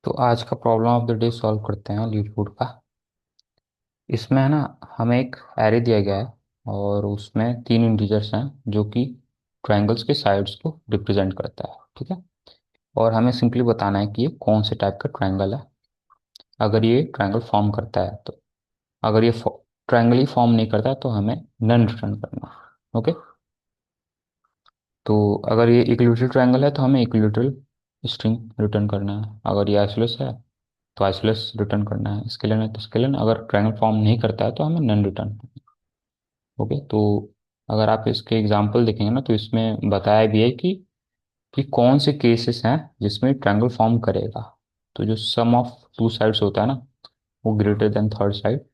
तो आज का problem of the day solve करते हैं लीड कोड का। इसमें है ना, हमें एक एरे दिया गया है और उसमें तीन इंटीजर्स हैं जो कि ट्रायंगल्स के साइड्स को रिप्रेजेंट करता है। ठीक है। और हमें सिंपली बताना है कि ये कौन से टाइप का ट्रायंगल है, अगर ये ट्रायंगल फॉर्म करता है तो। अगर ये ट्रायंगल ही फॉर्म नहीं करता तो हमें नन रिटर्न करना है। ओके। तो अगर ये इक्विलेटरल ट्रायंगल है तो हमें इक्विलेटरल स्ट्रिंग रिटर्न करना है, अगर ये आइसोलेस है तो आइसोलेस रिटर्न करना है, स्केलर है तो स्केलर, अगर ट्रायंगल फॉर्म नहीं करता है तो हमें नन रिटर्न। ओके। तो अगर आप इसके एग्जांपल देखेंगे ना तो इसमें बताया भी है कि कौन से केसेस हैं जिसमें ट्रायंगल फॉर्म करेगा। तो जो सम ऑफ टू साइड्स होता है ना, वो ग्रेटर देन थर्ड साइड,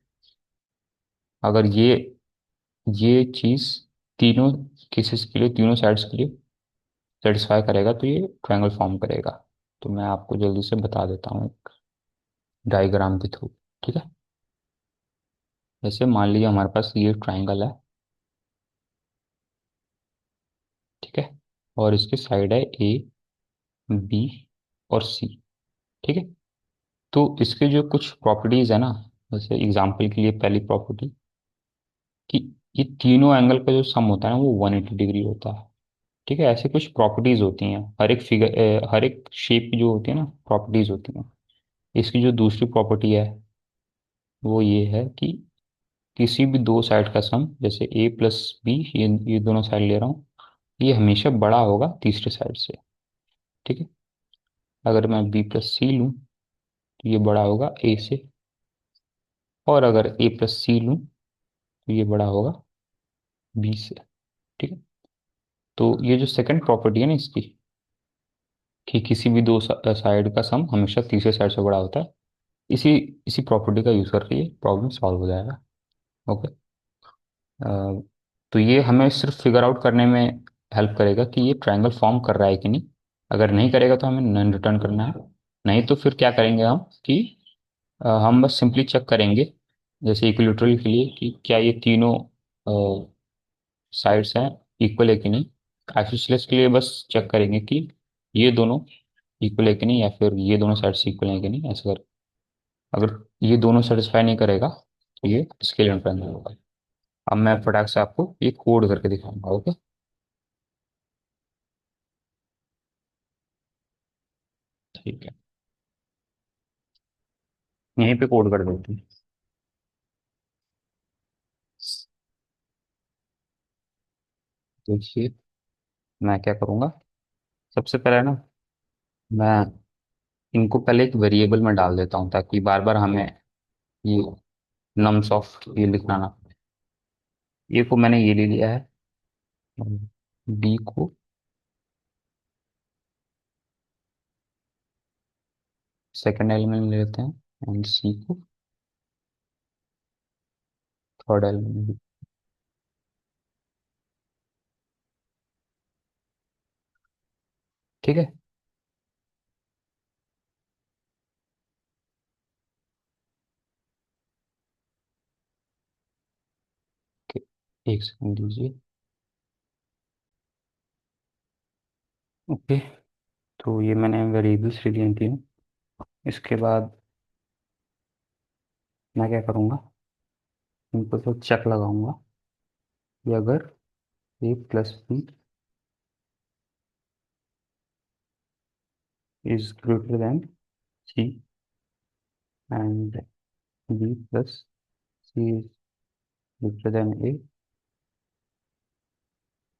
अगर ये चीज तीनों केसेस के लिए, तीनों साइड्स के लिए सेटिस्फाई करेगा तो ये ट्रायंगल फॉर्म करेगा। तो मैं आपको जल्दी से बता देता हूँ एक डायग्राम के थ्रू। ठीक है। जैसे मान लीजिए हमारे पास ये ट्रायंगल है। ठीक है। और इसके साइड है ए, बी और सी। ठीक है। तो इसके जो कुछ प्रॉपर्टीज है ना, जैसे एग्जांपल के लिए पहली प्रॉपर्टी कि ये तीनों एंगल का जो सम होता है ना वो 180 डिग्री होता है। ठीक है। ऐसे कुछ प्रॉपर्टीज होती हैं हर एक फिगर, हर एक शेप की जो होती है ना प्रॉपर्टीज होती हैं। इसकी जो दूसरी प्रॉपर्टी है वो ये है कि किसी भी दो साइड का सम, जैसे ए प्लस बी, ये दोनों साइड ले रहा हूँ, ये हमेशा बड़ा होगा तीसरे साइड से। ठीक है। अगर मैं बी प्लस सी लूँ तो ये बड़ा होगा ए से, और अगर ए प्लस सी लूँ तो ये बड़ा होगा बी से। ठीक है। तो ये जो सेकंड प्रॉपर्टी है ना इसकी, कि किसी भी दो साइड का सम हमेशा तीसरे साइड से बड़ा होता है, इसी इसी प्रॉपर्टी का यूज करके ये प्रॉब्लम सॉल्व हो जाएगा। ओके। तो ये हमें सिर्फ फिगर आउट करने में हेल्प करेगा कि ये ट्रायंगल फॉर्म कर रहा है कि नहीं। अगर नहीं करेगा तो हमें नन रिटर्न करना है। नहीं तो फिर क्या करेंगे हम कि हम बस सिंपली चेक करेंगे, जैसे इक्विलेटरल के लिए, कि क्या ये तीनों साइड्स हैं इक्वल है कि नहीं। आइसोसेलेस के लिए बस चेक करेंगे कि ये दोनों इक्वल है कि नहीं, या फिर ये दोनों साइड्स इक्वल है कि नहीं, ऐसा कर। अगर ये दोनों सेटिस्फाई नहीं करेगा तो ये स्केलर ट्रायंगल होगा। अब मैं फटाक से आपको ये कोड करके दिखाऊंगा। ओके। ठीक है। यहीं पे कोड कर देते हैं। देखिए, मैं क्या करूंगा, सबसे पहले ना मैं इनको पहले एक वेरिएबल में डाल देता हूँ ताकि बार बार हमें ये नम्स ऑफ ये लिखना ना पड़े। ये को मैंने ये ले लिया है, बी को सेकंड एलिमेंट ले लेते हैं एंड सी को थर्ड एलिमेंट। ठीक है। ओके, एक सेकंड दीजिए। ओके। तो ये मैंने वेरिएबल्स ले ली थी। इसके बाद मैं क्या करूँगा, इनको तो चेक लगाऊंगा कि अगर A plus B is greater than C and B plus C is greater than A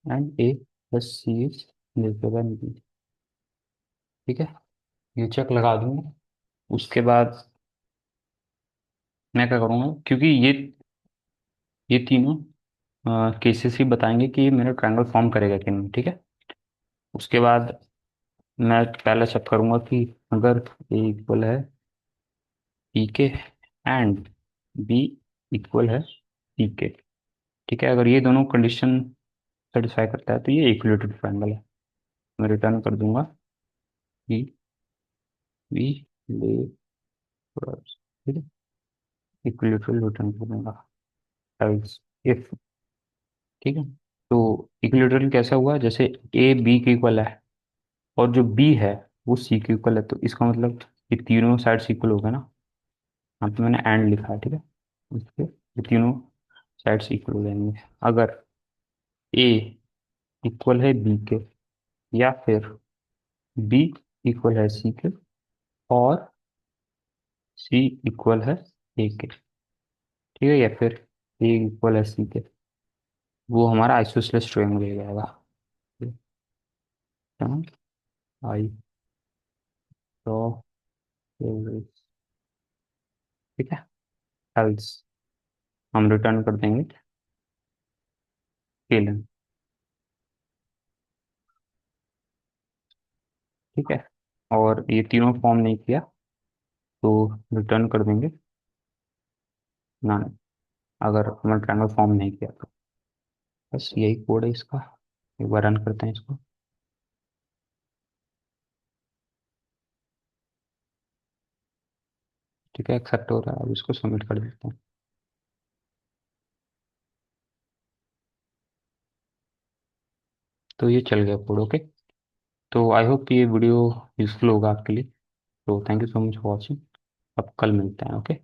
and A plus C is greater than B. ठीक है। ये चेक लगा दूंगा। उसके बाद मैं क्या करूँगा, क्योंकि ये तीनों केसेस ही बताएंगे कि ये मेरा ट्रायंगल फॉर्म करेगा कि नहीं। ठीक है। उसके बाद मैं पहले चेक करूंगा कि अगर ए इक्वल है पी के एंड बी इक्वल है सी के। ठीक है। अगर ये दोनों कंडीशन सेटिस्फाई करता है तो ये इक्विलेटरल ट्रायंगल है। मैं रिटर्न कर दूंगा कि वी ले, ठीक है, इक्विलेटरल रिटर्न कर दूंगा एल्स इफ। ठीक है। तो इक्विलेटरल कैसा हुआ, जैसे ए बी के इक्वल है और जो बी है वो सी के इक्वल है, तो इसका मतलब ये तीनों साइड्स इक्वल हो गए ना। यहाँ पे मैंने एंड लिखा है, ठीक है। इसके ये तीनों साइड्स इक्वल हो जाएंगे अगर ए इक्वल है बी के, या फिर बी इक्वल है सी के, और सी इक्वल है ए के, ठीक है। या फिर ए इक्वल है सी के, वो हमारा आइसोसेलेस ट्रायंगल हो जाएगा। आई तो ठीक है। एल्स हम रिटर्न कर देंगे स्केलन, ठीक है। और ये तीनों फॉर्म नहीं किया तो रिटर्न कर देंगे ना, अगर हमने ट्रायंगल फॉर्म नहीं किया तो। बस यही कोड है इसका। एक बार रन करते हैं इसको। ठीक है, एक्सेप्ट हो रहा है। अब इसको सबमिट कर देते हैं। तो ये चल गया कोड, ओके। तो आई होप ये वीडियो यूजफुल होगा आपके लिए। तो thank you so much for watching. अब कल मिलते हैं, ओके।